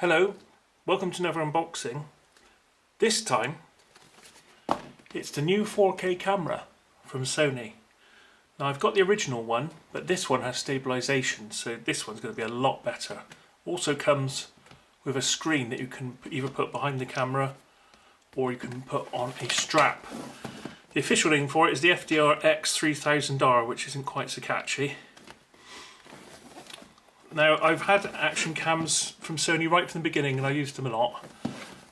Hello, welcome to another unboxing. This time it's the new 4K camera from Sony. Now I've got the original one, but this one has stabilisation, so this one's going to be a lot better. Also comes with a screen that you can either put behind the camera or you can put on a strap. The official name for it is the FDR-X3000R, which isn't quite so catchy. Now, I've had action cams from Sony right from the beginning and I used them a lot.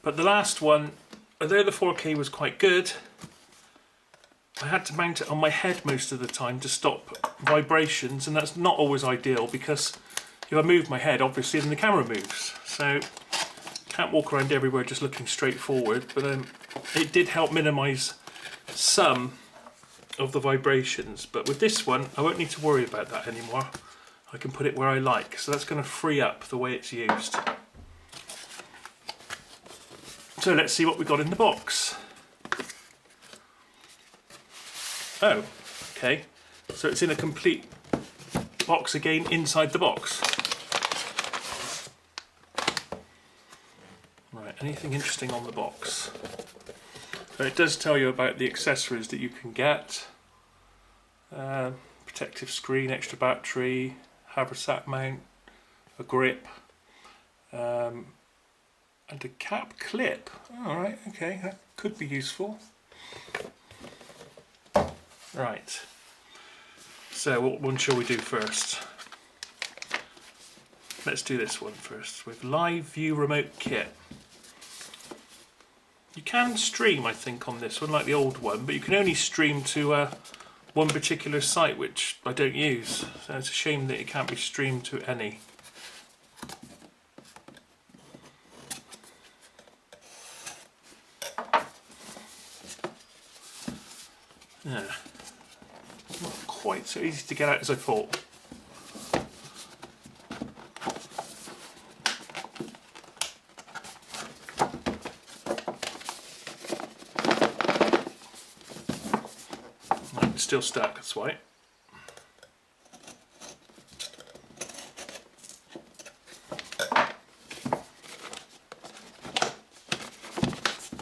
But the last one, although the 4K was quite good, I had to mount it on my head most of the time to stop vibrations, and that's not always ideal because if I move my head, obviously then the camera moves. So, can't walk around everywhere just looking straight forward, but it did help minimise some of the vibrations. But with this one, I won't need to worry about that anymore. I can put it where I like, so that's going to free up the way it's used. So let's see what we got in the box. Oh, okay, so it's in a complete box again inside the box. Right, anything interesting on the box? So it does tell you about the accessories that you can get. Protective screen, extra battery, haversack mount, a grip, and a cap clip. Alright, okay, that could be useful. Right, so what one shall we do first? Let's do this one first, with Live View Remote Kit. You can stream, I think, on this one, like the old one, but you can only stream to one particular site, which I don't use, so it's a shame that it can't be streamed to any. Yeah, not quite so easy to get out as I thought. Still stuck, that's why.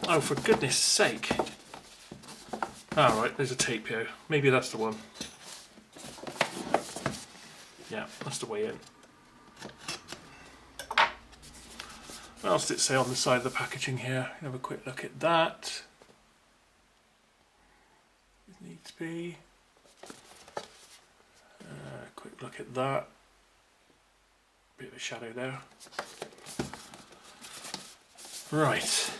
Oh, for goodness sake. Alright, there's a tape here. Maybe that's the one. Yeah, that's the way in. What else did it say on the side of the packaging here? Have a quick look at that. Needs to be. Quick look at that. Bit of a shadow there. Right.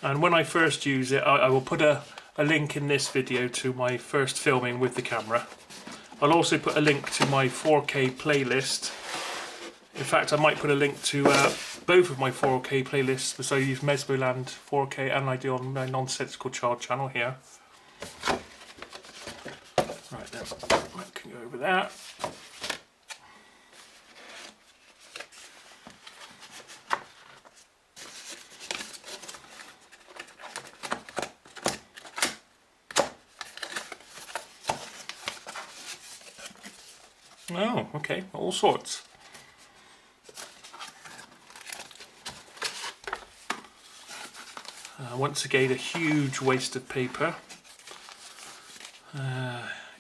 And when I first use it, I will put a link in this video to my first filming with the camera. I'll also put a link to my 4K playlist. In fact, I might put a link to both of my 4K playlists, because I use Mesmoland 4K and I do on my Nonsensical Child channel here. Right then, I can go over that. Oh, okay, all sorts. Once again, a huge waste of paper.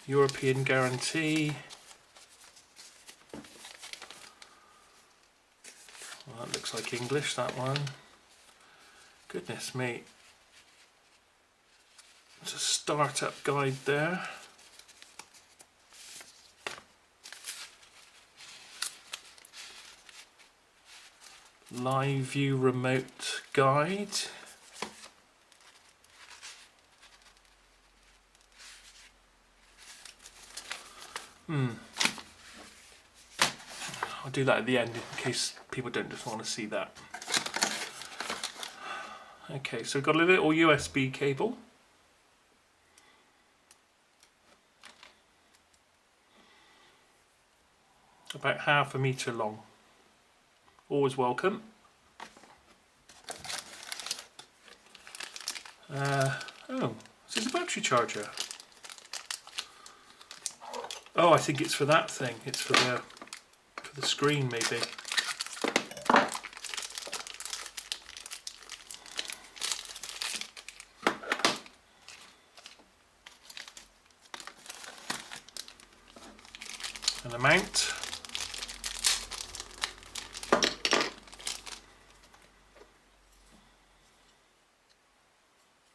European guarantee. Well, that looks like English, that one. Goodness me. There's a startup guide there. Live View Remote Guide. I'll do that at the end in case people don't just want to see that. Okay, so we've got a little USB cable. About ½ meter long. Always welcome. Oh, this is a battery charger. Oh, I think it's for that thing. It's for the screen, maybe. And a mount.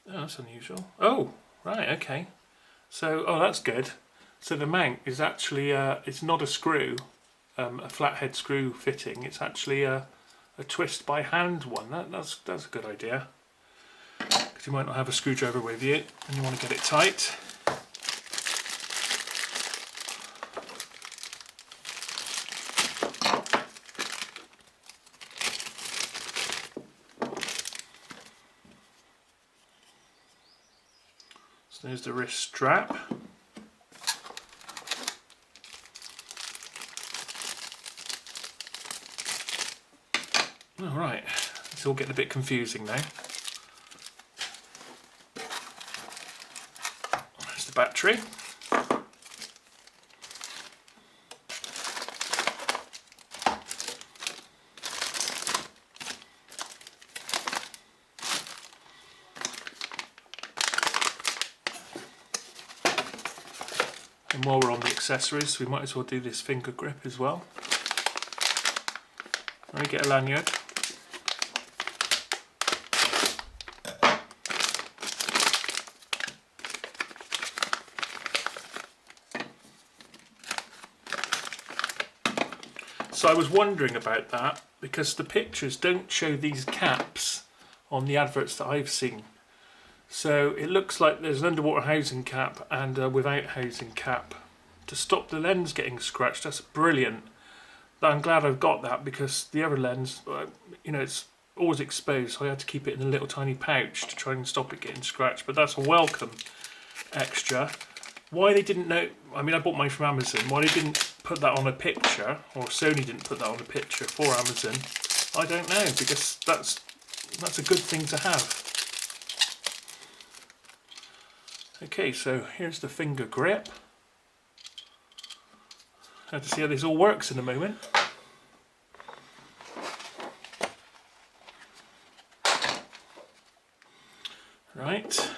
Oh, that's unusual. Oh, right, okay. So, oh, that's good. So the mount is actually, it's not a screw, a flathead screw fitting. It's actually a twist by hand one. That's a good idea. Because you might not have a screwdriver with you and you want to get it tight. So there's the wrist strap. All right, it's all getting a bit confusing now. There's the battery. And while we're on the accessories, we might as well do this finger grip as well. Let me get a lanyard. So I was wondering about that because the pictures don't show these caps on the adverts that I've seen. So it looks like there's an underwater housing cap and a without housing cap to stop the lens getting scratched. That's brilliant. I'm glad I've got that because the other lens, you know, it's always exposed, so I had to keep it in a little tiny pouch to try and stop it getting scratched. But that's a welcome extra. Why they didn't know, I mean, I bought mine from Amazon, why they didn't put that on a picture, or Sony didn't put that on a picture for Amazon, I don't know, because that's a good thing to have. Okay, so here's the finger grip. I'll have to see how this all works in a moment. Right,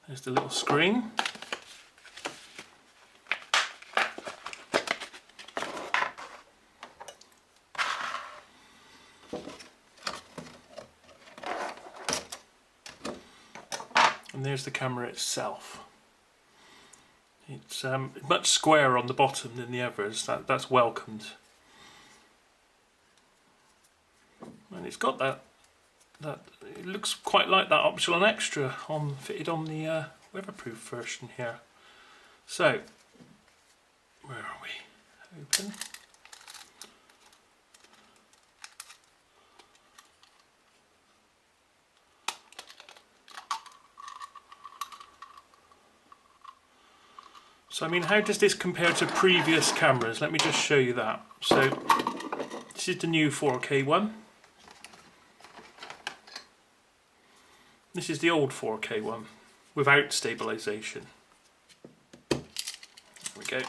there's the little screen. And there's the camera itself. It's much squarer on the bottom than the others. That's welcomed. And it's got that it looks quite like that optional extra fitted on the weatherproof version here. So, where are we? Open. So I mean, how does this compare to previous cameras? Let me just show you that. So this is the new 4K one. This is the old 4K one without stabilisation. There we go.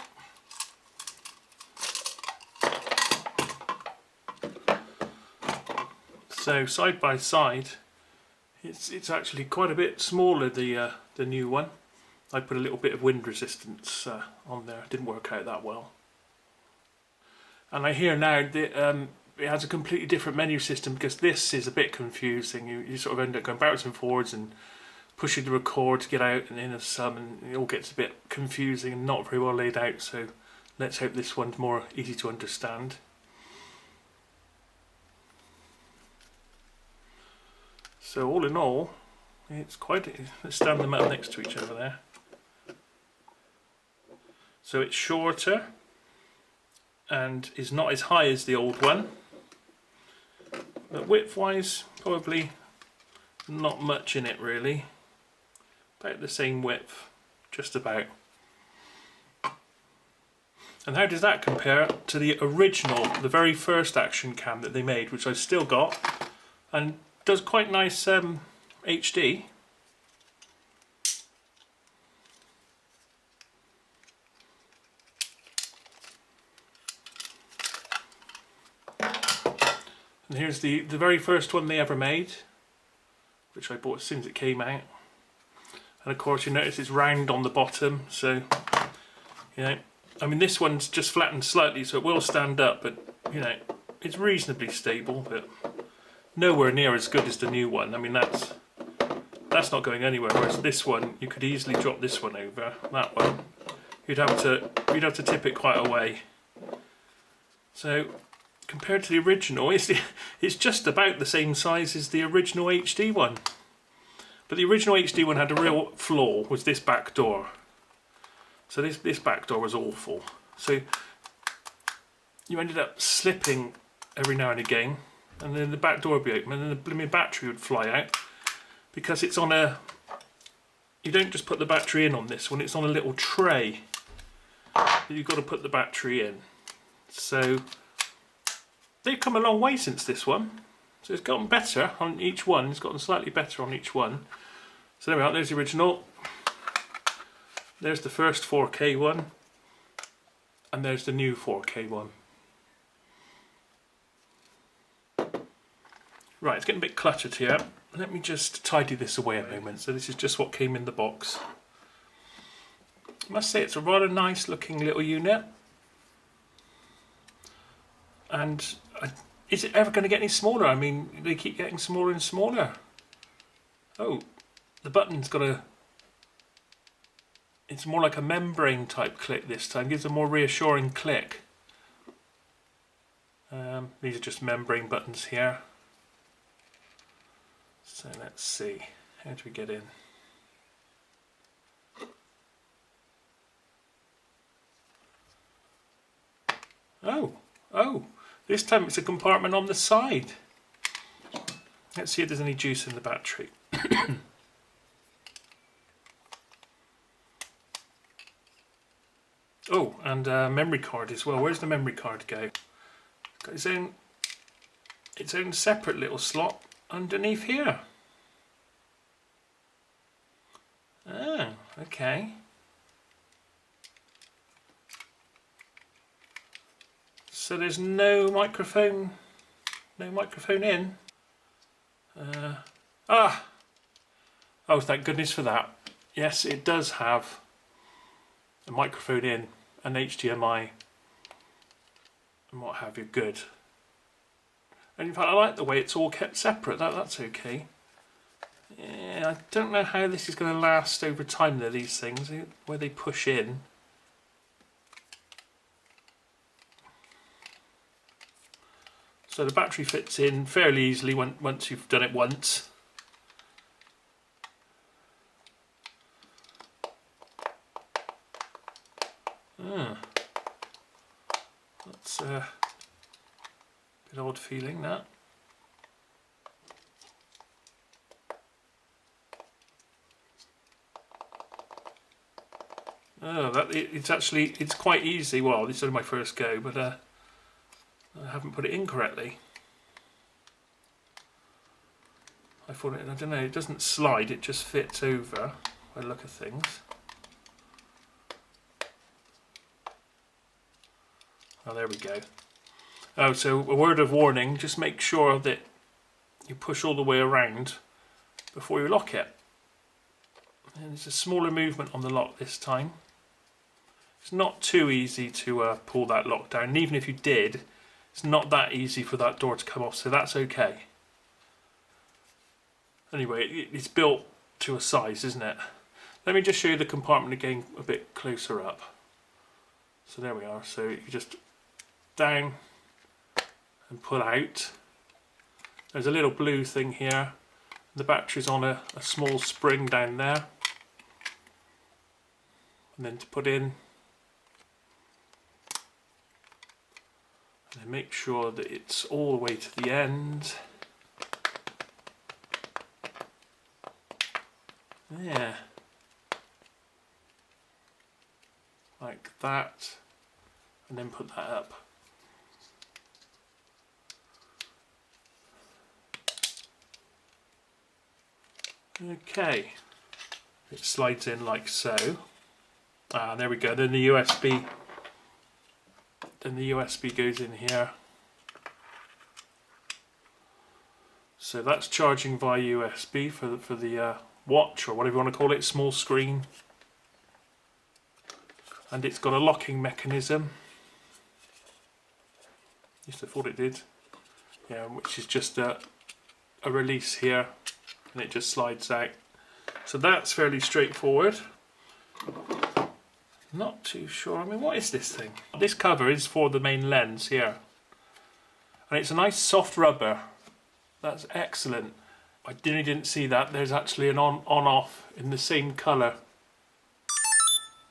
So side by side, it's actually quite a bit smaller, the new one. I put a little bit of wind resistance on there. It didn't work out that well. And I hear now that it has a completely different menu system because this is a bit confusing. You sort of end up going backwards and forwards and pushing the record to get out and in of some, and it all gets a bit confusing and not very well laid out. So let's hope this one's more easy to understand. So all in all, it's quite. Let's stand them up next to each other there. So it's shorter and is not as high as the old one, but width-wise, probably not much in it really. About the same width, just about. And how does that compare to the original, the very first action cam that they made, which I've still got, and does quite nice HD. And here's the very first one they ever made, which I bought as soon as it came out. And of course you notice it's round on the bottom, so you know, I mean this one's just flattened slightly so it will stand up, but you know, it's reasonably stable, but nowhere near as good as the new one. I mean that's not going anywhere, whereas this one, you could easily drop this one over that one. You'd have to tip it quite a way. So compared to the original, it's just about the same size as the original HD one. But the original HD one had a real flaw, was this back door. So this back door was awful. So you ended up slipping every now and again, and then the back door would be open, and then the blooming battery would fly out, because it's on a... You don't just put the battery in on this one, it's on a little tray that you've got to put the battery in. So they've come a long way since this one. So it's gotten better on each one, it's gotten slightly better on each one. So there we are, there's the original. There's the first 4K one. And there's the new 4K one. Right, it's getting a bit cluttered here. Let me just tidy this away a moment. So this is just what came in the box. I must say it's a rather nice looking little unit. And is it ever going to get any smaller? I mean, they keep getting smaller and smaller. Oh, the button's got a... It's more like a membrane type click this time. Gives a more reassuring click. These are just membrane buttons here. So let's see. How do we get in? Oh, this time it's a compartment on the side. Let's see if there's any juice in the battery. Oh, and memory card as well. Where's the memory card go? It's got its own separate little slot underneath here. Oh, okay. So there's no microphone in. Oh, thank goodness for that. Yes, it does have a microphone in, an HDMI, and what have you. Good. And in fact, I like the way it's all kept separate. That's okay. Yeah, I don't know how this is going to last over time though, these things, where they push in. So the battery fits in fairly easily once you've done it once. That's a bit odd feeling, that. Oh, it's quite easy. Well, this is only my first go, but I haven't put it in correctly. I thought I don't know, it doesn't slide, it just fits over by the look of things. Oh, there we go. Oh, so a word of warning, just make sure that you push all the way around before you lock it. And there's a smaller movement on the lock this time. It's not too easy to pull that lock down, and even if you did, it's not that easy for that door to come off, so that's okay. Anyway, it's built to a size, isn't it? Let me just show you the compartment again a bit closer up. So there we are, so you just down and pull out. There's a little blue thing here. The battery's on a small spring down there. And then to put in, and then make sure that it's all the way to the end. Yeah, like that, and then put that up. Okay, it slides in like so. Ah, there we go. Then the USB. Then the USB goes in here. So that's charging via USB for the watch, or whatever you want to call it, small screen. And it's got a locking mechanism. Used to thought it did. Yeah, which is just a release here, and it just slides out. So that's fairly straightforward. Not too sure. I mean, what is this thing? This cover is for the main lens here. And it's a nice soft rubber. That's excellent. I didn't see that. There's actually an on-off in the same colour.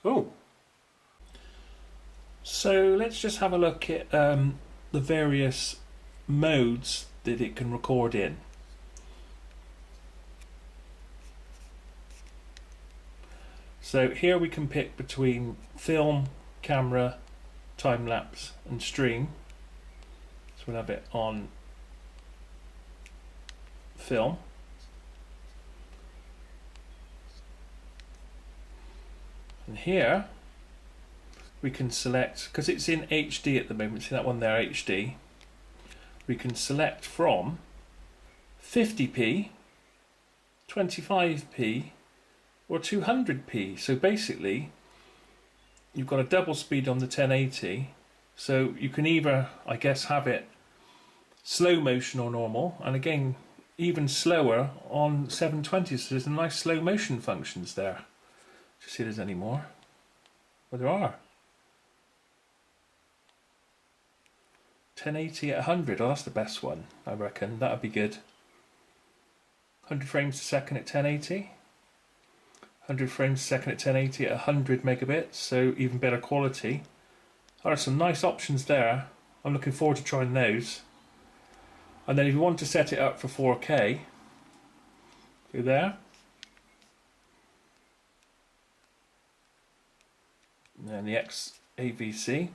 Oh. So let's just have a look at the various modes that it can record in. So here we can pick between film, camera, time-lapse and stream. So we'll have it on film. And here we can select, because it's in HD at the moment, see that one there, HD. We can select from 50p, 25p or 200p. So basically you've got a double speed on the 1080, so you can either, I guess, have it slow motion or normal, and again even slower on 720. So there's a nice slow motion functions there. Just see if there's any more. Well, there are. 1080 at 100, oh, that's the best one, I reckon. That would be good. 100 frames a second at 1080. 100 frames a second at 1080 at 100 megabits, so even better quality. There are some nice options there. I'm looking forward to trying those. And then if you want to set it up for 4K, go there. And then the XAVC.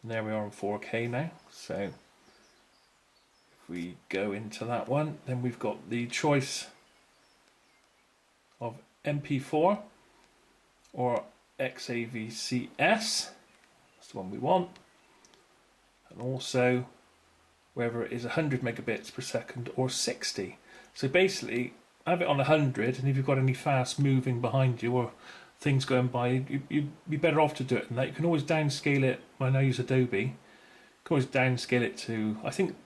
And there we are on 4K now. So if we go into that one, then we've got the choice of MP4 or XAVCS. That's the one we want. And also whether it is 100 megabits per second or 60. So basically have it on 100, and if you've got any fast moving behind you or things going by, you'd be better off to do it than that. You can always downscale it. When I use Adobe, you can always downscale it to, I think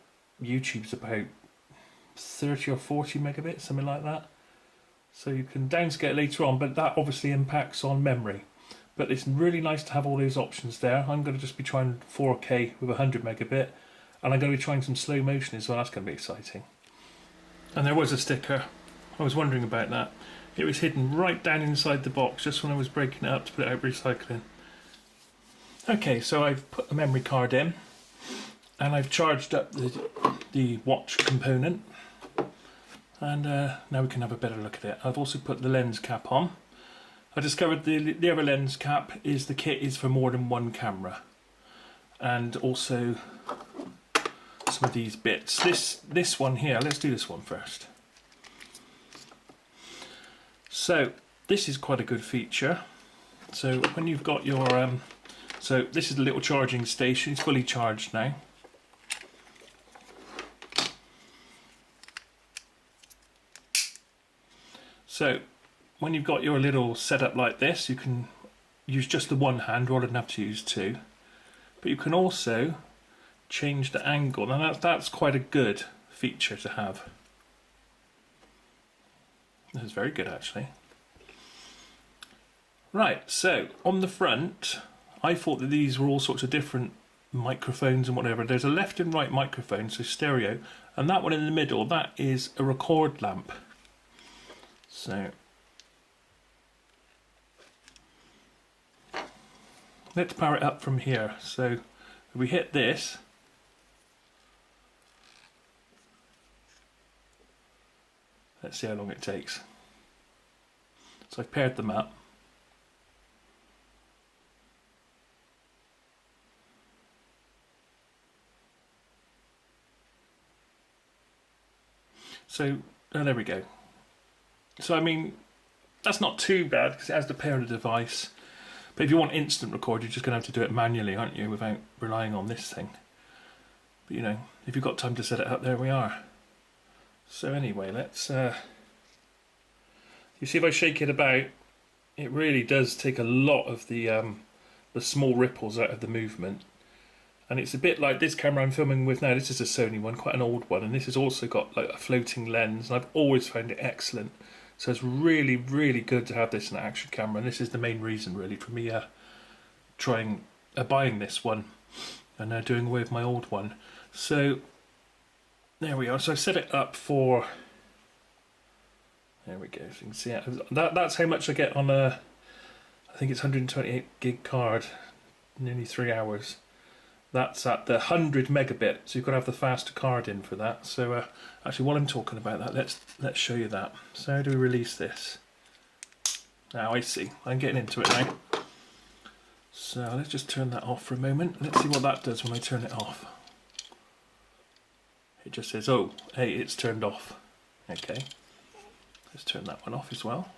YouTube's about 30 or 40 megabits, something like that. So you can downscale it later on, but that obviously impacts on memory. But it's really nice to have all those options there. I'm going to just be trying 4K with 100 megabit, and I'm going to be trying some slow motion as well. That's going to be exciting. And there was a sticker. I was wondering about that. It was hidden right down inside the box just when I was breaking it up to put it out recycling. Okay, so I've put the memory card in, and I've charged up the watch component, and now we can have a better look at it. I've also put the lens cap on. I discovered the other lens cap is the kit is for more than one camera, and also some of these bits. This one here, let's do this one first. So this is quite a good feature. So when you've got your so this is the little charging station. It's fully charged now. So when you've got your little setup like this, you can use just the one hand rather than have to use two. But you can also change the angle, and that's quite a good feature to have. This is very good actually. Right, so on the front, I thought that these were all sorts of different microphones and whatever. There's a left and right microphone, so stereo, and that one in the middle, that is a record lamp. So let's power it up from here. So if we hit this, let's see how long it takes. So I've paired them up. So, oh, there we go. So I mean, that's not too bad because it has the pair of the device. But if you want instant record, you're just going to have to do it manually, aren't you, without relying on this thing. But you know, if you've got time to set it up, there we are. So anyway, let's you see if I shake it about, it really does take a lot of the small ripples out of the movement. And it's a bit like this camera I'm filming with now. This is a Sony one, quite an old one, and this has also got like a floating lens, and I've always found it excellent. So it's really, really good to have this in an action camera, and this is the main reason really for me buying this one and doing away with my old one. So there we are. So I've set it up for, there we go, so you can see it. That's how much I get on a, I think it's 128 gig card, nearly 3 hours. That's at the 100 megabit, so you've got to have the faster card in for that. So actually, while I'm talking about that, let's show you that. So how do we release this? Now I see, I'm getting into it now. So let's just turn that off for a moment. Let's see what that does when I turn it off. It just says, oh, hey, it's turned off. Okay, let's turn that one off as well.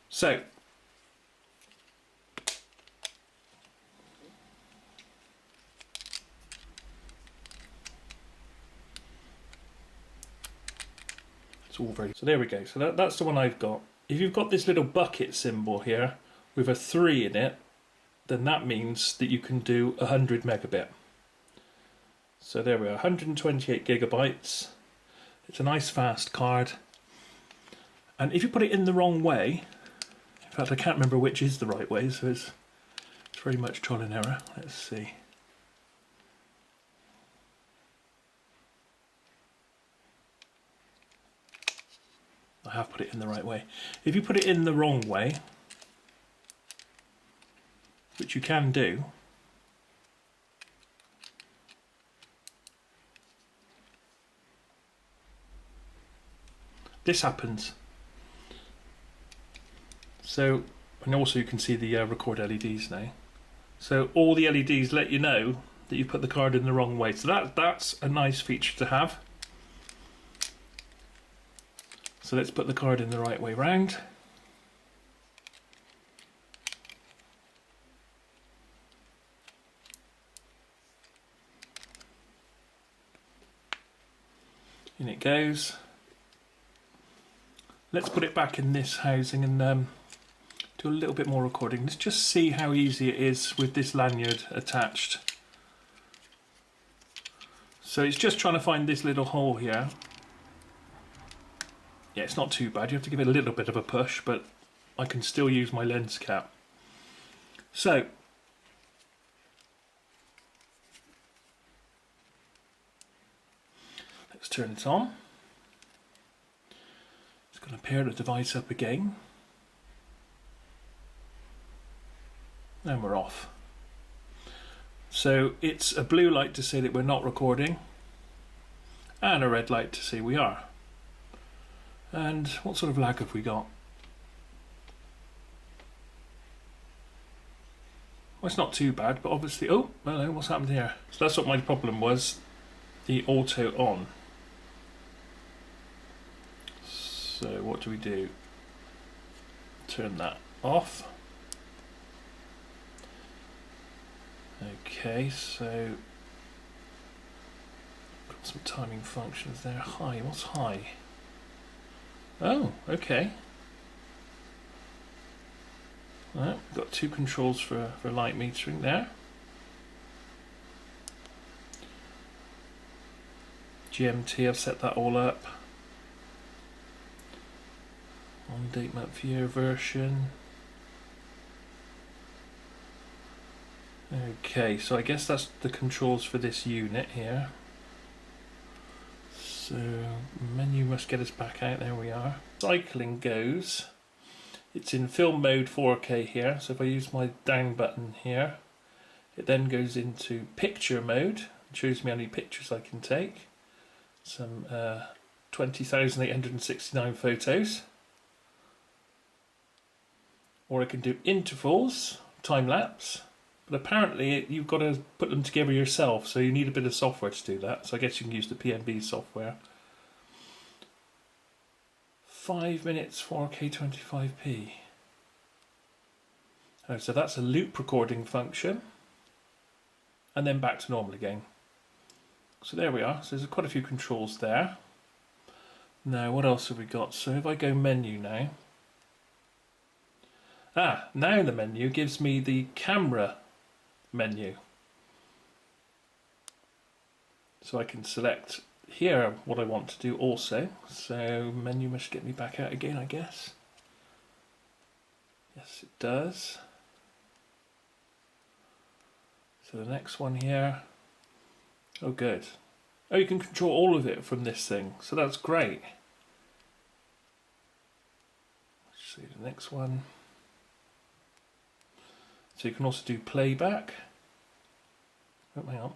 So it's all very, so there we go. So that's the one I've got. If you've got this little bucket symbol here with a 3 in it, then that means that you can do 100 megabit. So there we are, 128 gigabytes. It's a nice fast card. And if you put it in the wrong way, in fact I can't remember which is the right way, so it's very much trial and error. Let's see. I have put it in the right way. If you put it in the wrong way, which you can do, this happens. So, and also you can see the record LEDs now. So all the LEDs let you know that you put the card in the wrong way. So that's a nice feature to have. So let's put the card in the right way round. In it goes. Let's put it back in this housing and do a little bit more recording. Let's just see how easy it is with this lanyard attached. So it's just trying to find this little hole here. Yeah, it's not too bad. You have to give it a little bit of a push, but I can still use my lens cap. So let's turn it on. It's going to pair the device up again. And we're off. So it's a blue light to say that we're not recording, and a red light to say we are. And what sort of lag have we got? Well, it's not too bad, but obviously, oh, hello, what's happened here? So that's what my problem was, the auto on. So what do we do? Turn that off. Okay, so got some timing functions there. High, what's high? Oh, okay. Right, we've got 2 controls for light metering there. GMT, I've set that all up. On date month year version. Okay, so I guess that's the controls for this unit here. So menu must get us back out, there we are. Cycling goes, it's in film mode 4K here, so if I use my down button here, it then goes into picture mode, it shows me how many pictures I can take. Some 20,869 photos. Or I can do intervals, time lapse. But apparently you've got to put them together yourself, so you need a bit of software to do that. So I guess you can use the PNB software. 5 minutes 4K 25p. Oh, so that's a loop recording function. And then back to normal again. So there we are. So there's quite a few controls there. Now what else have we got? So if I go menu now. Now the menu gives me the camera menu. So I can select here what I want to do also. So menu must get me back out again, I guess. Yes, it does. So the next one here. Oh, good. Oh, you can control all of it from this thing. So that's great. Let's see the next one. So you can also do playback. Oh, hang on.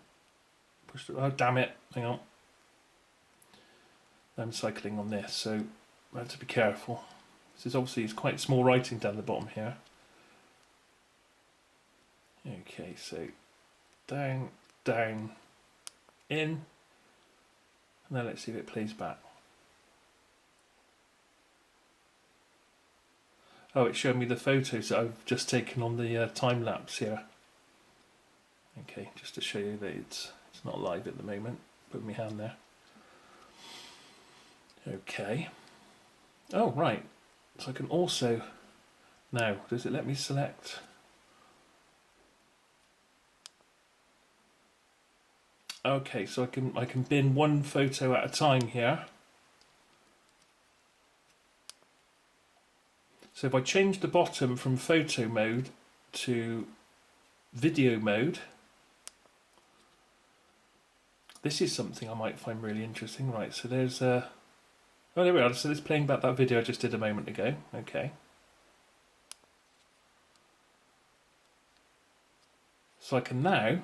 Push the, oh, damn it. Hang on. I'm cycling on this, so I have to be careful. This is obviously it's quite small writing down the bottom here. Okay, so down, down, in. Now let's see if it plays back. Oh, it's showing me the photos that I've just taken on the time lapse here. Okay, just to show you that it's not live at the moment. Put my hand there. Okay. Oh, right. So I can also now. Does it let me select? Okay, so I can bin one photo at a time here. So if I change the bottom from photo mode to video mode, this is something I might find really interesting. Right, so there's oh, there we are. So it's playing back that video I just did a moment ago. Okay. So I can now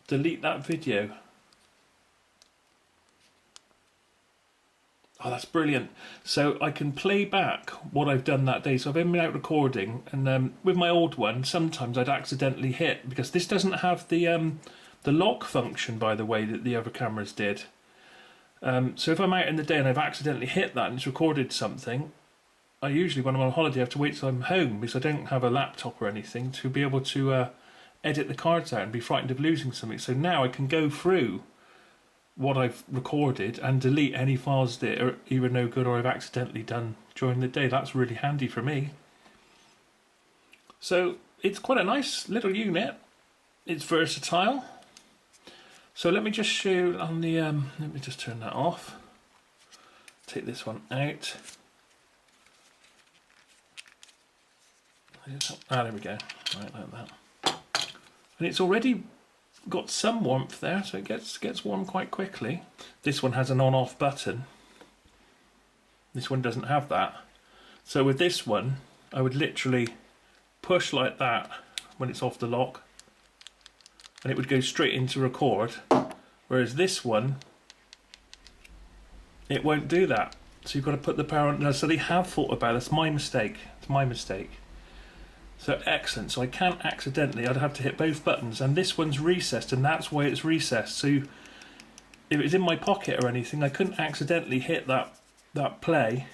delete that video. Oh, that's brilliant. So I can play back what I've done that day. So I've been out recording, and with my old one, sometimes I'd accidentally hit, because this doesn't have the lock function, by the way, that the other cameras did. So if I'm out in the day and I've accidentally hit that and it's recorded something, I usually, when I'm on holiday, have to wait till I'm home, because I don't have a laptop or anything to be able to edit the cards out and be frightened of losing something. So now I can go through what I've recorded and delete any files that are either no good or I've accidentally done during the day. That's really handy for me. So it's quite a nice little unit. It's versatile. So let me just show you on the, let me just turn that off. Take this one out. There we go, right like that. And it's already got some warmth there, so it gets warm quite quickly. This one has an on-off button. This one doesn't have that. So with this one, I would literally push like that when it's off the lock, and it would go straight into record. Whereas this one, it won't do that. So you've got to put the power on. So they have thought about it. That's my mistake. It's my mistake. So excellent. So I can't accidentally, I'd have to hit both buttons, and this one's recessed, and that's why it's recessed. So if it was in my pocket or anything, I couldn't accidentally hit that play.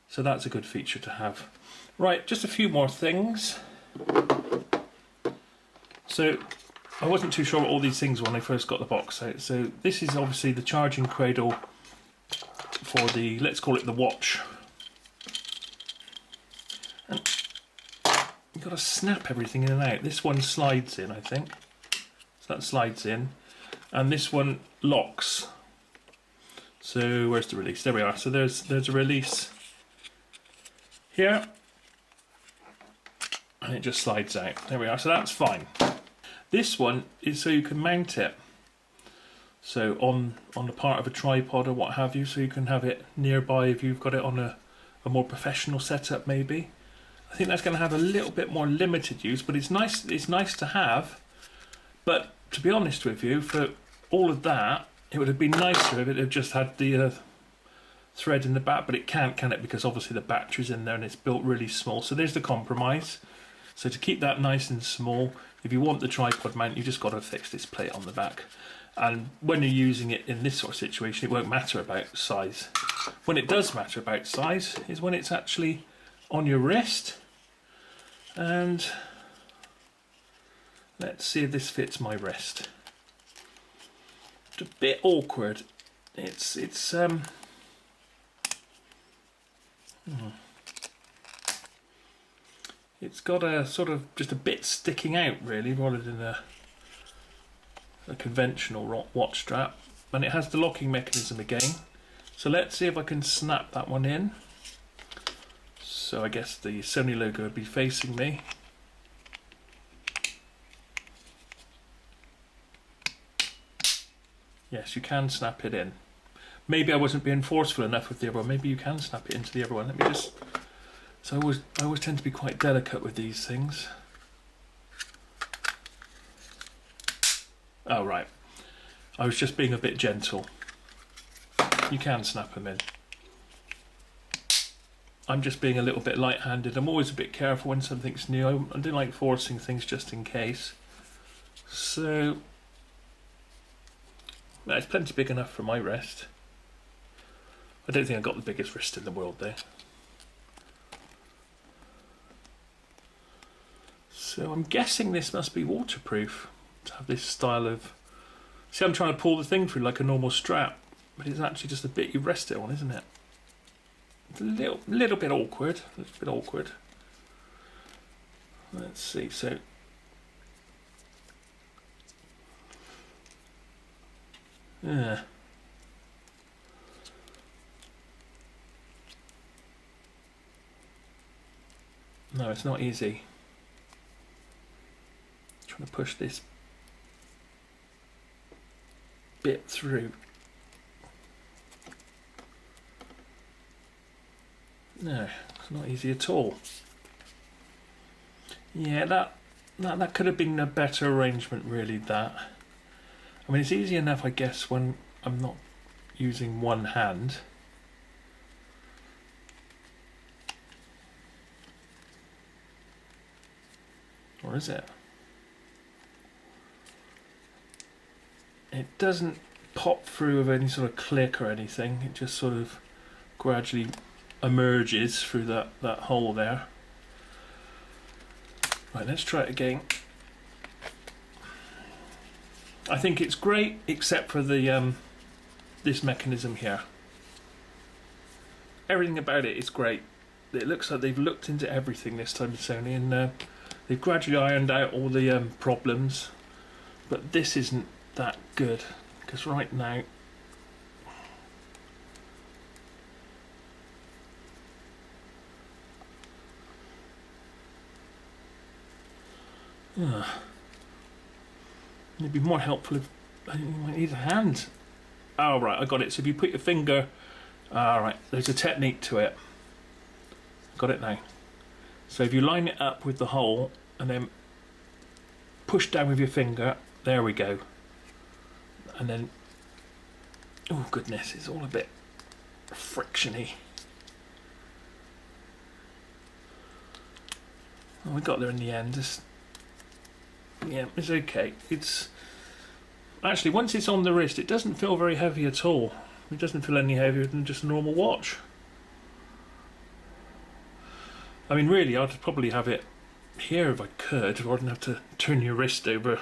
So that's a good feature to have. Right, just a few more things. So I wasn't too sure what all these things were when I first got the box out. So this is obviously the charging cradle for the, let's call it the watch. And you've got to snap everything in and out. This one slides in, I think. So that slides in. And this one locks. So where's the release? There we are. So there's a release here. And it just slides out. There we are. So that's fine. This one is so you can mount it. So on a part of a tripod or what have you. So you can have it nearby if you've got it on a more professional setup maybe. I think that's going to have a little bit more limited use, but it's nice to have. But to be honest with you, for all of that, it would have been nicer if it had just had the thread in the back, but it can't, can it? Because obviously the battery's in there and it's built really small. So there's the compromise. So to keep that nice and small, if you want the tripod mount, you've just got to fix this plate on the back. And when you're using it in this sort of situation, it won't matter about size. When it does matter about size is when it's actually on your wrist. And let's see if this fits my wrist. a bit awkward. It's got a sort of just a bit sticking out really, rather than a conventional watch strap, and it has the locking mechanism again. So let's see if I can snap that one in. So I guess the Sony logo would be facing me. Yes, you can snap it in. Maybe I wasn't being forceful enough with the other one. Maybe you can snap it into the other one. Let me just... So I always tend to be quite delicate with these things. Oh, right. I was just being a bit gentle. You can snap them in. I'm just being a little bit light-handed. I'm always a bit careful when something's new. I don't like forcing things just in case. So... Well, it's plenty big enough for my wrist. I don't think I've got the biggest wrist in the world there. So I'm guessing this must be waterproof to have this style of... See, I'm trying to pull the thing through like a normal strap, but it's actually just a bit you rest it on, isn't it? It's a little bit awkward. A little bit awkward. Let's see. So yeah. No, it's not easy. Trying to push this bit through. No, it's not easy at all. Yeah, that could have been a better arrangement, really, that. I mean, it's easy enough, I guess, when I'm not using one hand. Or is it? It doesn't pop through with any sort of click or anything. It just sort of gradually emerges through that hole there. Right, let's try it again. I think it's great, except for the this mechanism here. Everything about it is great. It looks like they've looked into everything this time with Sony, and they've gradually ironed out all the problems. But this isn't that good, because right now it'd be more helpful if I might need a hand. Oh, right, I got it. So if you put your finger, right, there's a technique to it. Got it now. So if you line it up with the hole and then push down with your finger, there we go. And then, oh goodness, it's all a bit frictiony. Oh, we got there in the end. Just, yeah, it's okay. It's actually, once it's on the wrist, it doesn't feel very heavy at all. It doesn't feel any heavier than just a normal watch. I mean, really, I'd probably have it here if I could, rather than have to turn your wrist over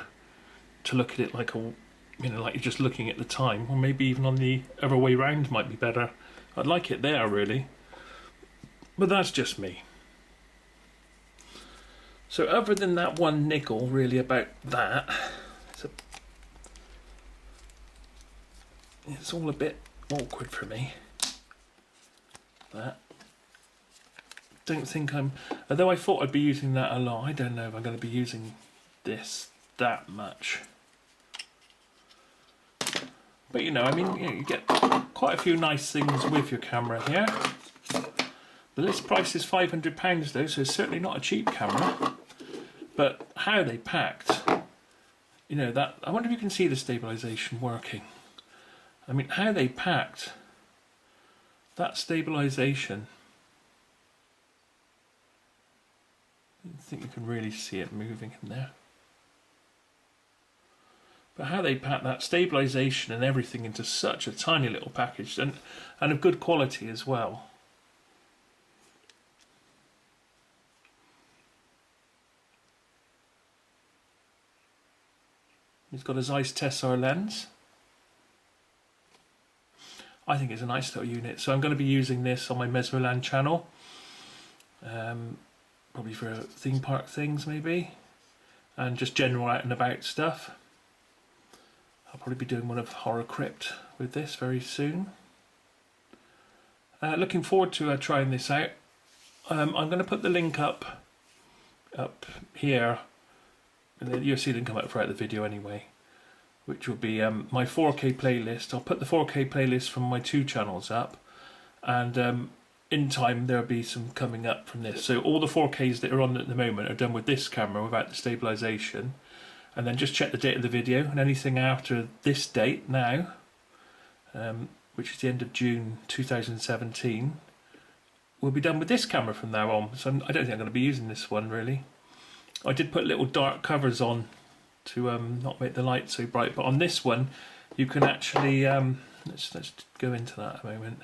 to look at it like a, you know, like you're just looking at the time. Or maybe even on the other way round might be better. I'd like it there, really. But that's just me. So other than that one niggle, really, about that, it's all a bit awkward for me. That. Don't think I'm... Although I thought I'd be using that a lot, I don't know if I'm going to be using this that much. But you know, I mean, you get quite a few nice things with your camera here. The list price is £500 though, so it's certainly not a cheap camera. But how they packed, you know, that... I wonder if you can see the stabilisation working. I mean, how they packed that stabilisation... I think you can really see it moving in there. But how they pack that stabilisation and everything into such a tiny little package, and of good quality as well. It's got a ZEISS Tessar lens. I think it's a nice little unit. So I'm going to be using this on my Mesmerland channel. Probably for theme park things maybe. And just general out and about stuff. I'll probably be doing one of Horror Crypt with this very soon. Looking forward to trying this out. I'm going to put the link up here. And you'll see them come up throughout the video anyway. Which will be my 4K playlist. I'll put the 4K playlist from my 2 channels up, and in time there'll be some coming up from this. So all the 4Ks that are on at the moment are done with this camera without the stabilisation, and then just check the date of the video, and anything after this date now, which is the end of June 2017, will be done with this camera from now on. So I don't think I'm going to be using this one really. I did put little dark covers on to not make the light so bright, but on this one you can actually let's go into that a moment.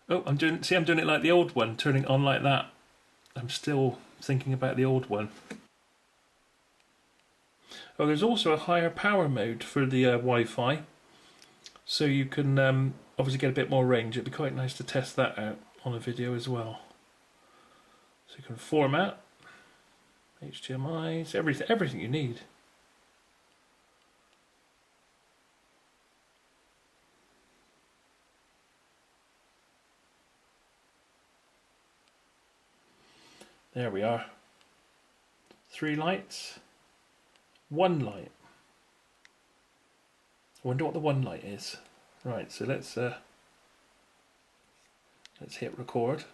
Oh, I'm doing it like the old one, turning it on like that. I'm still thinking about the old one. Oh, there's also a higher power mode for the Wi-Fi, so you can obviously get a bit more range. It'd be quite nice to test that out on a video as well. So you can format HDMIs, everything you need. There we are. 3 lights, 1 light. I wonder what the 1 light is. Right, so let's hit record.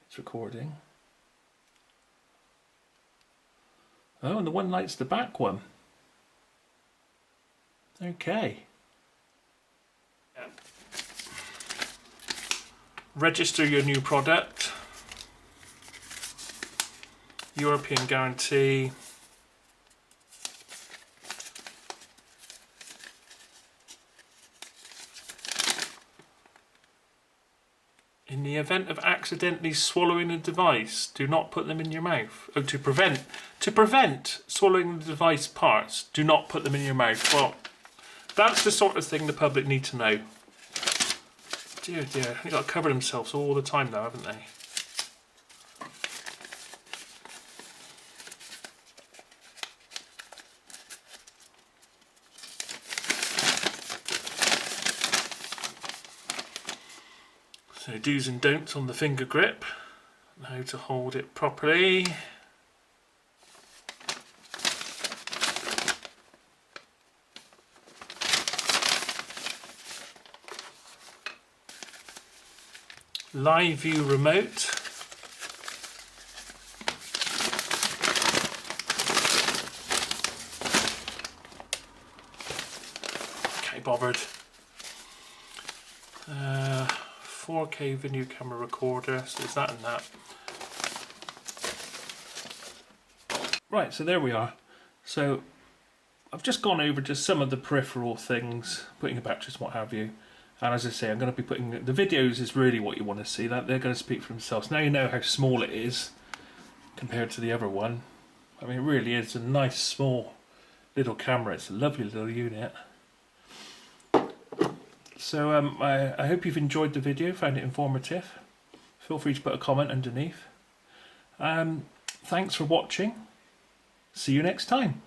It's recording. Oh, and the 1 light's the back one. Okay. Yeah. Register your new product. European guarantee. In the event of accidentally swallowing a device, do not put them in your mouth. Oh, to prevent swallowing the device parts, do not put them in your mouth. Well, that's the sort of thing the public need to know. Dear, dear, they've got to cover themselves all the time now, haven't they? So do's and don'ts on the finger grip, and how to hold it properly. Live view remote. Can't be bothered. 4K video camera recorder, so there's that and that. Right, so there we are. So I've just gone over just some of the peripheral things, putting it back just what have you. And as I say, I'm going to be putting the videos is really what you want to see. That they're going to speak for themselves. Now you know how small it is compared to the other one. I mean, it really is a nice small little camera. It's a lovely little unit. So I hope you've enjoyed the video, found it informative. Feel free to put a comment underneath. Thanks for watching. See you next time.